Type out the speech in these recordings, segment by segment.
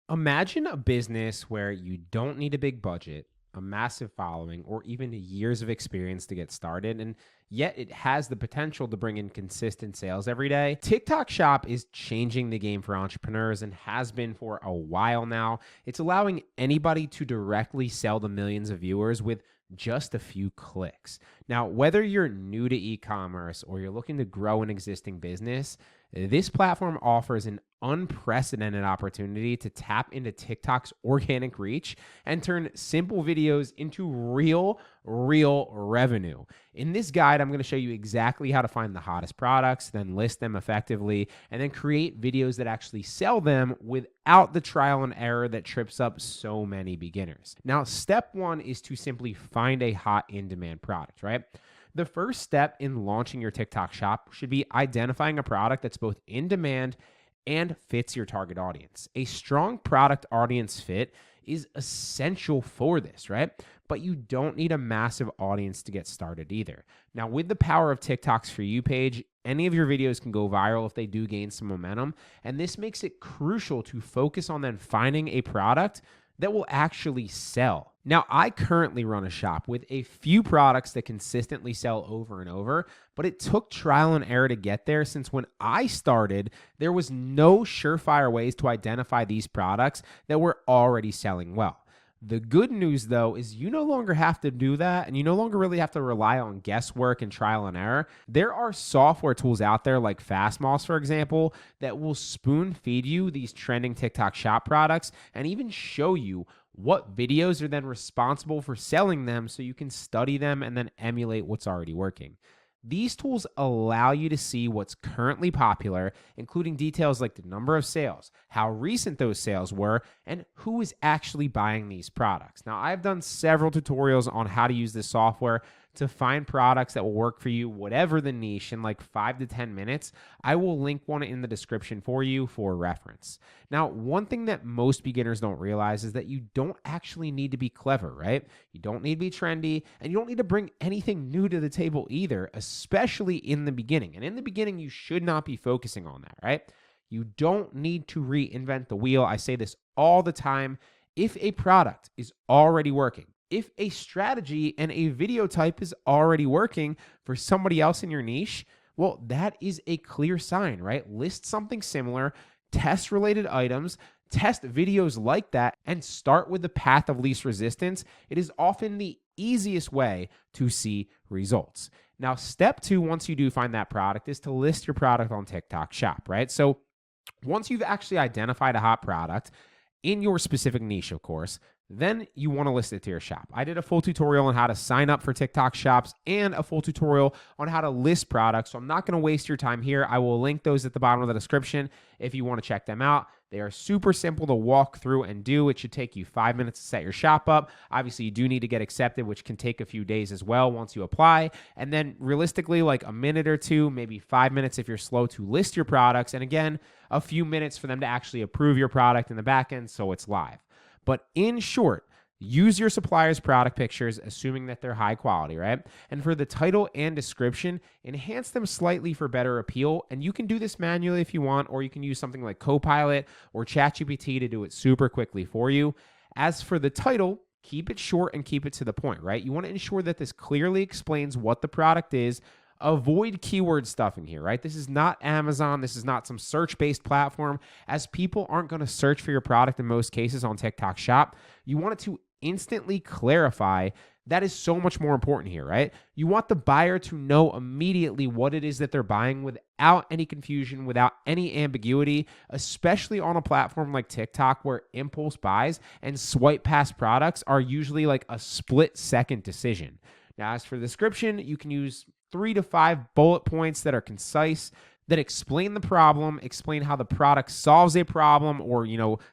Imagine a business where you don't need a big budget, a massive following, or even years of experience to get started, and yet it has the potential to bring in consistent sales every day. TikTok Shop is changing the game for entrepreneurs and has been for a while now. It's allowing anybody to directly sell to millions of viewers with just a few clicks. Now, whether you're new to e commerce or you're looking to grow an existing business, this platform offers an unprecedented opportunity to tap into TikTok's organic reach and turn simple videos into real revenue. In this guide, I'm going to show you exactly how to find the hottest products, then list them effectively, and then create videos that actually sell them without the trial and error that trips up so many beginners. Now, step one is to simply find a hot in-demand product, right? The first step in launching your TikTok shop should be identifying a product that's both in demand and fits your target audience. A strong product audience fit is essential for this, right? But you don't need a massive audience to get started either. Now, with the power of TikTok's For You page, any of your videos can go viral if they do gain some momentum. And this makes it crucial to focus on then finding a product that will actually sell. Now, I currently run a shop with a few products that consistently sell over and over, but it took trial and error to get there since when I started, there was no surefire ways to identify these products that were already selling well. The good news, though, is you no longer have to do that, and you no longer really have to rely on guesswork and trial and error. There are software tools out there like Fastmoss, for example, that will spoon feed you these trending TikTok shop products and even show you what videos are then responsible for selling them so you can study them and then emulate what's already working. These tools allow you to see what's currently popular, including details like the number of sales, how recent those sales were, and who is actually buying these products. Now, I've done several tutorials on how to use this software to find products that will work for you, whatever the niche, in like 5 to 10 minutes. I will link one in the description for you for reference. Now, one thing that most beginners don't realize is that you don't actually need to be clever, right? You don't need to be trendy, and you don't need to bring anything new to the table either, especially in the beginning. And in the beginning, you should not be focusing on that, right? You don't need to reinvent the wheel. I say this all the time. If a product is already working, if a strategy and a video type is already working for somebody else in your niche, well, that is a clear sign, right? List something similar, test related items, test videos like that, and start with the path of least resistance. It is often the easiest way to see results. Now, step two, once you do find that product, is to list your product on TikTok Shop, right? So once you've actually identified a hot product in your specific niche, of course, then you want to list it to your shop. I did a full tutorial on how to sign up for TikTok shops and a full tutorial on how to list products. So I'm not going to waste your time here. I will link those at the bottom of the description if you want to check them out. They are super simple to walk through and do. It should take you 5 minutes to set your shop up. Obviously, you do need to get accepted, which can take a few days as well once you apply. And then realistically, like a minute or two, maybe 5 minutes if you're slow to list your products. And again, a few minutes for them to actually approve your product in the back end so it's live. But in short, use your supplier's product pictures, assuming that they're high quality, right? And for the title and description, enhance them slightly for better appeal. And you can do this manually if you want, or you can use something like Copilot or ChatGPT to do it super quickly for you. As for the title, keep it short and keep it to the point, right? You want to ensure that this clearly explains what the product is. Avoid keyword stuffing here, right? This is not Amazon. This is not some search-based platform. As people aren't going to search for your product in most cases on TikTok Shop, you want it to instantly clarify. That is so much more important here, right? You want the buyer to know immediately what it is that they're buying without any confusion, without any ambiguity, especially on a platform like TikTok where impulse buys and swipe past products are usually like a split-second decision. Now, as for the description, you can use 3 to 5 bullet points that are concise, that explain the problem, explain how the product solves a problem or,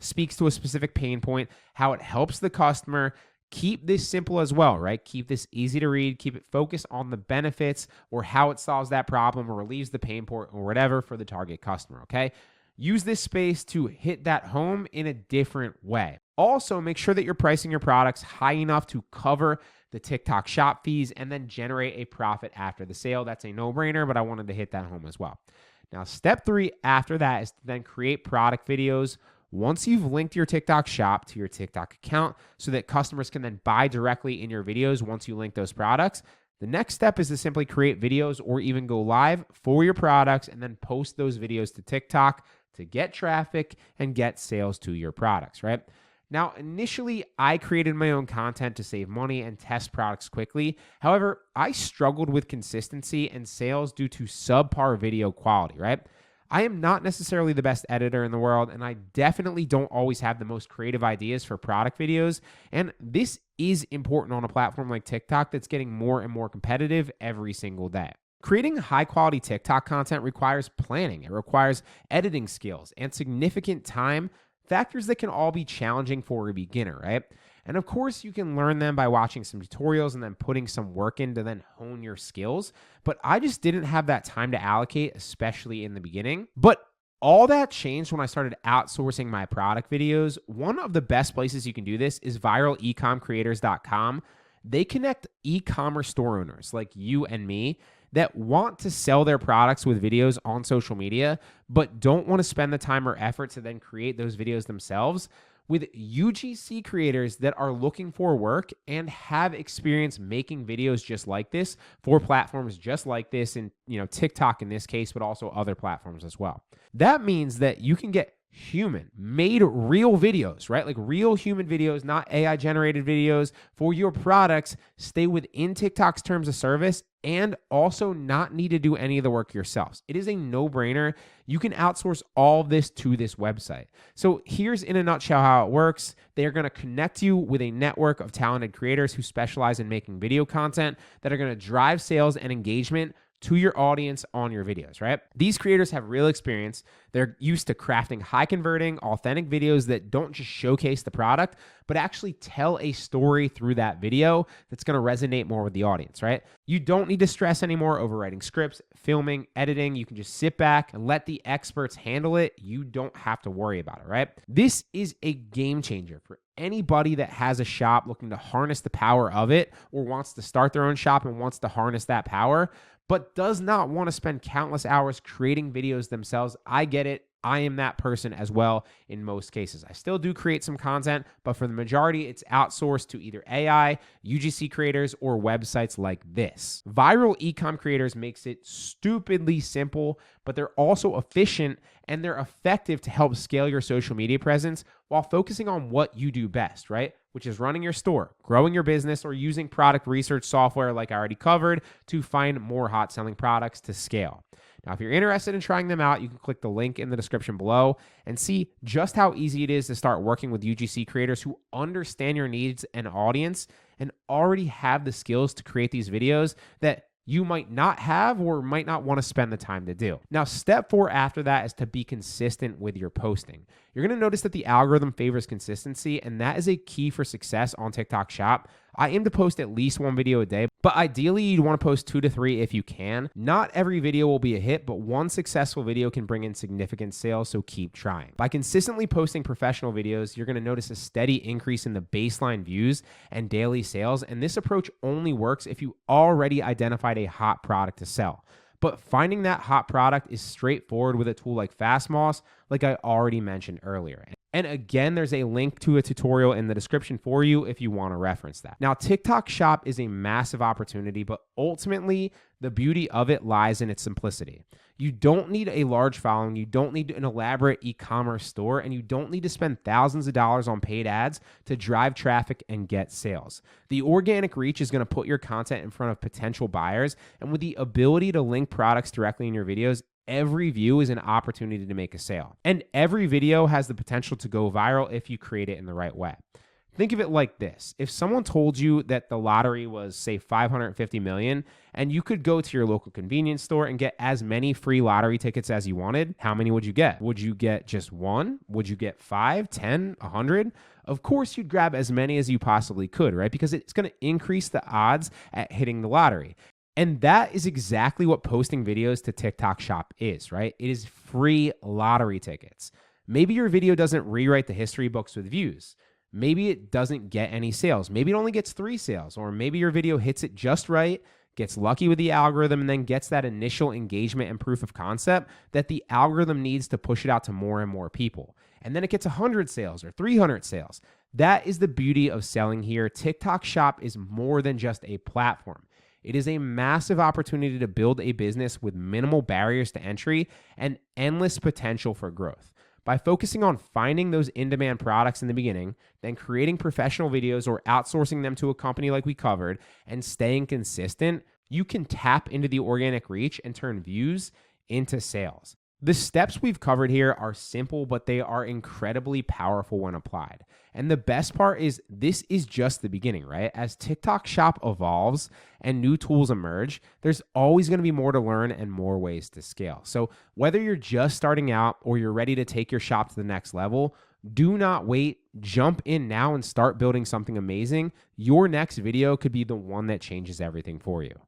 speaks to a specific pain point, how it helps the customer. Keep this simple as well, right? Keep this easy to read. Keep it focused on the benefits or how it solves that problem or relieves the pain point or whatever for the target customer, okay? Use this space to hit that home in a different way. Also, make sure that you're pricing your products high enough to cover the TikTok shop fees and then generate a profit after the sale. That's a no-brainer, but I wanted to hit that home as well. Now, step 3 after that is to then create product videos Once you've linked your TikTok shop to your TikTok account so that customers can then buy directly in your videos once you link those products, the next step is to simply create videos or even go live for your products and then post those videos to TikTok to get traffic and get sales to your products, right? Now, initially, I created my own content to save money and test products quickly. However, I struggled with consistency and sales due to subpar video quality, right? I am not necessarily the best editor in the world, and I definitely don't always have the most creative ideas for product videos. And this is important on a platform like TikTok that's getting more and more competitive every single day. Creating high quality TikTok content requires planning. It requires editing skills and significant time, factors that can all be challenging for a beginner, right? And of course, you can learn them by watching some tutorials and then putting some work in to then hone your skills. But I just didn't have that time to allocate, especially in the beginning. But all that changed when I started outsourcing my product videos. One of the best places you can do this is viralecomcreators.com. They connect e-commerce store owners like you and me that want to sell their products with videos on social media, but don't want to spend the time or effort to then create those videos themselves, with UGC creators that are looking for work and have experience making videos just like this for platforms just like this, and TikTok in this case, but also other platforms as well. That means that you can get made real videos, right? Like real human videos, not AI generated videos for your products, stay within TikTok's terms of service, and also not need to do any of the work yourselves. It is a no-brainer. You can outsource all of this to this website. So here's in a nutshell how it works. They're going to connect you with a network of talented creators who specialize in making video content that are going to drive sales and engagement to your audience on your videos, right? These creators have real experience. They're used to crafting high converting, authentic videos that don't just showcase the product, but actually tell a story through that video that's going to resonate more with the audience, right? You don't need to stress anymore over writing scripts, filming, editing. You can just sit back and let the experts handle it. You don't have to worry about it, right? This is a game changer for anybody that has a shop looking to harness the power of it, or wants to start their own shop and wants to harness that power, but does not want to spend countless hours creating videos themselves. I get it. I am that person as well in most cases. I still do create some content, but for the majority, it's outsourced to either AI, UGC creators, or websites like this. Viral Ecom Creators makes it stupidly simple, but they're also efficient and they're effective to help scale your social media presence while focusing on what you do best, right? Which is running your store, growing your business, or using product research software like I already covered to find more hot selling products to scale. Now, if you're interested in trying them out, you can click the link in the description below and see just how easy it is to start working with UGC creators who understand your needs and audience and already have the skills to create these videos that you might not have or might not want to spend the time to do. Now, step 4 after that is to be consistent with your posting. You're going to notice that the algorithm favors consistency, and that is a key for success on TikTok Shop. I aim to post at least 1 video a day, but ideally you'd want to post 2 to 3 if you can. Not every video will be a hit, but one successful video can bring in significant sales, so keep trying. By consistently posting professional videos, you're going to notice a steady increase in the baseline views and daily sales, and this approach only works if you already identified a hot product to sell. But finding that hot product is straightforward with a tool like Fastmoss, like I already mentioned earlier. And again, there's a link to a tutorial in the description for you if you want to reference that. Now, TikTok Shop is a massive opportunity, but ultimately, the beauty of it lies in its simplicity. You don't need a large following, you don't need an elaborate e-commerce store, and you don't need to spend thousands of dollars on paid ads to drive traffic and get sales. The organic reach is going to put your content in front of potential buyers, and with the ability to link products directly in your videos, every view is an opportunity to make a sale. And every video has the potential to go viral if you create it in the right way. Think of it like this. If someone told you that the lottery was, say, 550 million, and you could go to your local convenience store and get as many free lottery tickets as you wanted, how many would you get? Would you get just 1? Would you get 5, 10, 100? Of course, you'd grab as many as you possibly could, right? Because it's going to increase the odds at hitting the lottery. And that is exactly what posting videos to TikTok Shop is, right? It is free lottery tickets. Maybe your video doesn't rewrite the history books with views. Maybe it doesn't get any sales. Maybe it only gets 3 sales. Or maybe your video hits it just right, gets lucky with the algorithm, and then gets that initial engagement and proof of concept that the algorithm needs to push it out to more and more people. and then it gets 100 sales or 300 sales. That is the beauty of selling here. TikTok Shop is more than just a platform. It is a massive opportunity to build a business with minimal barriers to entry and endless potential for growth. By focusing on finding those in-demand products in the beginning, then creating professional videos or outsourcing them to a company like we covered, and staying consistent, you can tap into the organic reach and turn views into sales. The steps we've covered here are simple, but they are incredibly powerful when applied. And the best part is this is just the beginning, right? As TikTok Shop evolves and new tools emerge, there's always going to be more to learn and more ways to scale. So whether you're just starting out or you're ready to take your shop to the next level, do not wait. Jump in now and start building something amazing. Your next video could be the one that changes everything for you.